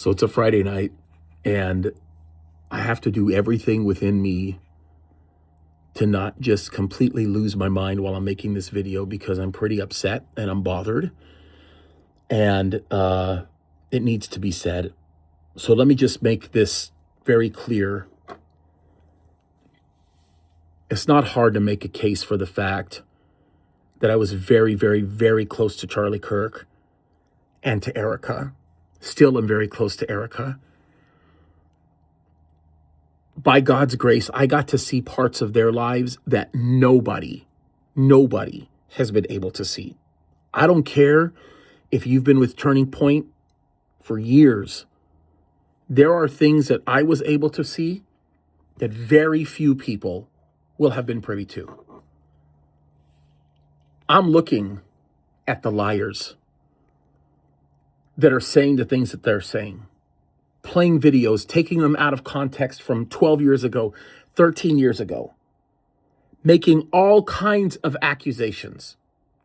So it's a Friday night, and I have to do everything within me to not just completely lose my mind while I'm making this video, because I'm pretty upset and I'm bothered, and it needs to be said. So let me just make this very clear. It's not hard to make a case for the fact that I was very, very, very close to Charlie Kirk and to Erika. Still am very close to Erika. By God's grace, I got to see parts of their lives that nobody has been able to see. I don't care if you've been with Turning Point for years. There are things that I was able to see that very few people will have been privy to. I'm looking at the liars that are saying the things that they're saying, playing videos, taking them out of context from 12 years ago, 13 years ago, making all kinds of accusations.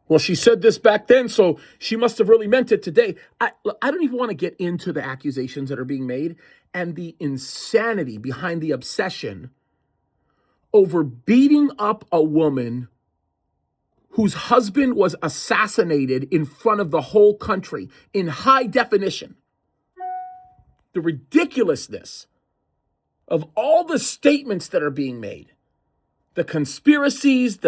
Well, she said this back then, so she must have really meant it today. I don't even want to get into the accusations that are being made and the insanity behind the obsession over beating up a woman whose husband was assassinated in front of the whole country in high definition. The ridiculousness of all the statements that are being made, the conspiracies,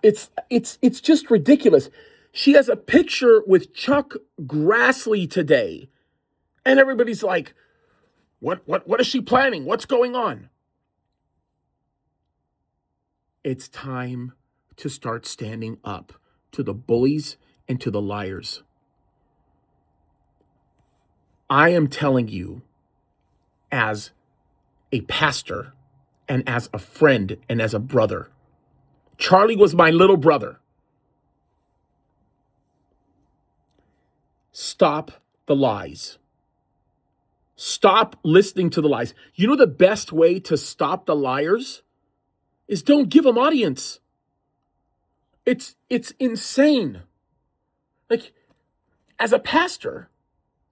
it's just ridiculous. She has a picture with Chuck Grassley today, and everybody's like, what is she planning? What's going on? It's time to start standing up to the bullies and to the liars. I am telling you, as a pastor and as a friend and as a brother, Charlie was my little brother. Stop the lies. Stop listening to the lies. You know the best way to stop the liars is don't give them audience. It's insane. Like, as a pastor,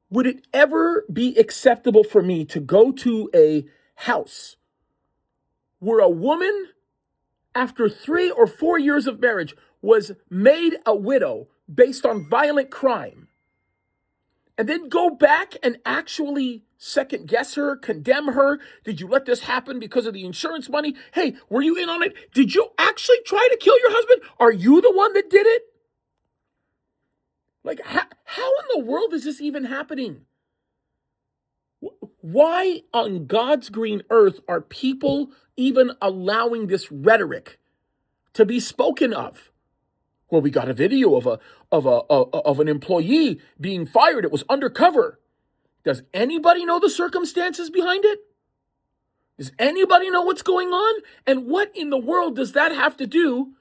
would it ever be acceptable for me to go to a house where a woman, after 3 or 4 years of marriage, was made a widow based on violent crime, and then go back and actually second guess her, condemn her? Did you let this happen because of the insurance money? Hey, were you in on it? Did you actually try to kill your husband? Are you the one that did it? Like, how in the world is this even happening? Why on God's green earth are people even allowing this rhetoric to be spoken of? Well, we got a video of an employee being fired. It was undercover. Does anybody know the circumstances behind it? Does anybody know what's going on? And what in the world does that have to do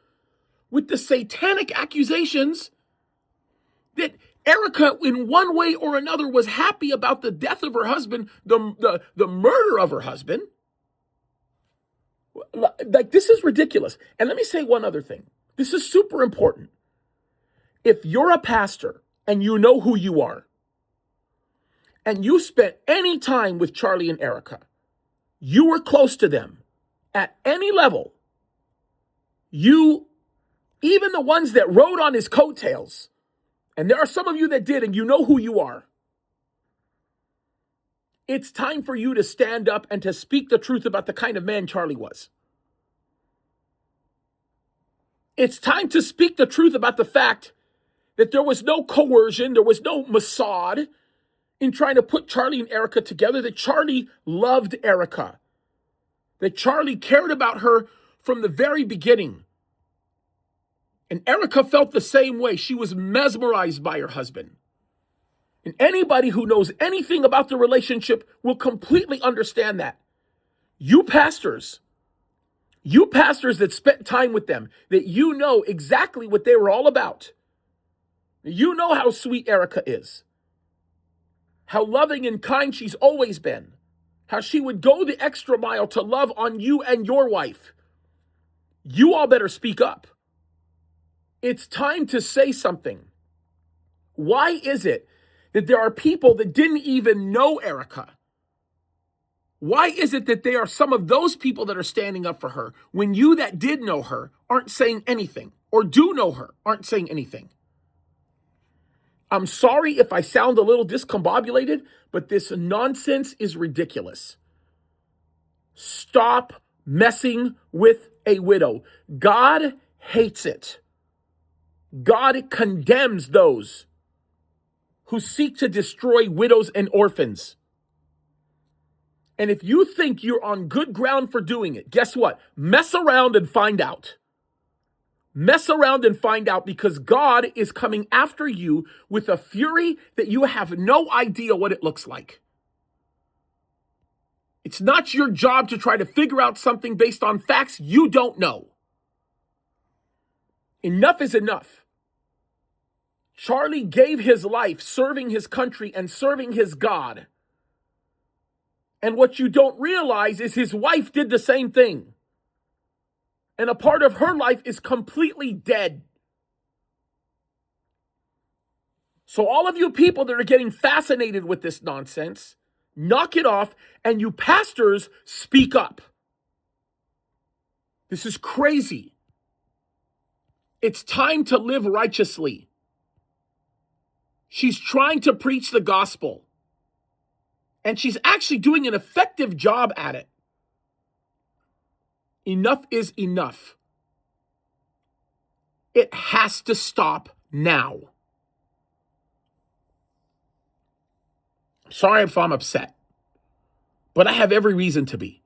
with the satanic accusations that Erika, in one way or another, was happy about the death of her husband, the murder of her husband? Like, this is ridiculous. And let me say one other thing. This is super important. If you're a pastor and you know who you are, and you spent any time with Charlie and Erika, you were close to them at any level, even the ones that rode on his coattails, and there are some of you that did, and you know who you are, it's time for you to stand up and to speak the truth about the kind of man Charlie was. It's time to speak the truth about the fact that there was no coercion, there was no Mossad in trying to put Charlie and Erika together, that Charlie loved Erika, that Charlie cared about her from the very beginning. And Erika felt the same way. She was mesmerized by her husband. And anybody who knows anything about the relationship will completely understand that. You pastors that spent time with them, that you know exactly what they were all about. You know how sweet Erika is, how loving and kind she's always been, how she would go the extra mile to love on you and your wife. You all better speak up. It's time to say something. Why is it that there are people that didn't even know Erika. Why is it that they are some of those people that are standing up for her when you that did know her aren't saying anything, or do know her aren't saying anything? I'm sorry if I sound a little discombobulated, but this nonsense is ridiculous. Stop messing with a widow. God hates it. God condemns those who seek to destroy widows and orphans. And if you think you're on good ground for doing it, guess what? Mess around and find out. Mess around and find out, because God is coming after you with a fury that you have no idea what it looks like. It's not your job to try to figure out something based on facts you don't know. Enough is enough. Charlie gave his life serving his country and serving his God. And what you don't realize is his wife did the same thing. And a part of her life is completely dead. So all of you people that are getting fascinated with this nonsense, knock it off, and you pastors, speak up. This is crazy. It's time to live righteously. She's trying to preach the gospel. And she's actually doing an effective job at it. Enough is enough. It has to stop now. Sorry if I'm upset, but I have every reason to be.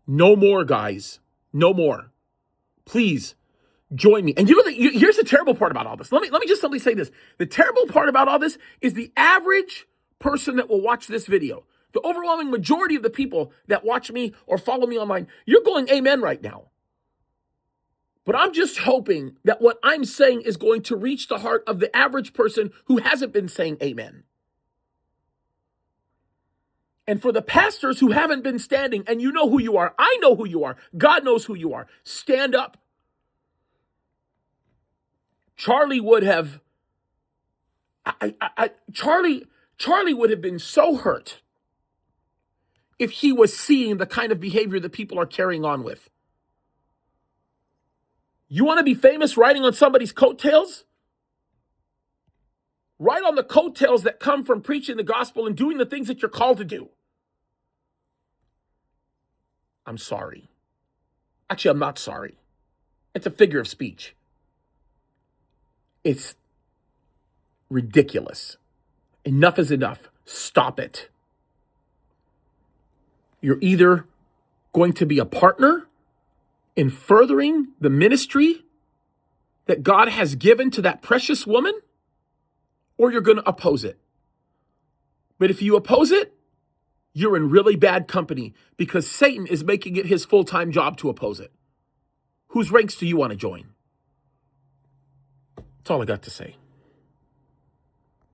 No more, guys. No more. Please join me. And you know, here's the terrible part about all this. Let me just simply say this. The terrible part about all this is the average person that will watch this video, the overwhelming majority of the people that watch me or follow me online, you're going amen right now. But I'm just hoping that what I'm saying is going to reach the heart of the average person who hasn't been saying amen. And for the pastors who haven't been standing, and you know who you are, I know who you are, God knows who you are, stand up. Charlie would have, Charlie would have been so hurt if he was seeing the kind of behavior that people are carrying on with. You want to be famous riding on somebody's coattails? Ride on the coattails that come from preaching the gospel and doing the things that you're called to do. I'm sorry. Actually, I'm not sorry. It's a figure of speech. It's ridiculous. Enough is enough. Stop it. You're either going to be a partner in furthering the ministry that God has given to that precious woman, or you're going to oppose it. But if you oppose it, you're in really bad company, because Satan is making it his full-time job to oppose it. Whose ranks do you want to join? That's all I got to say.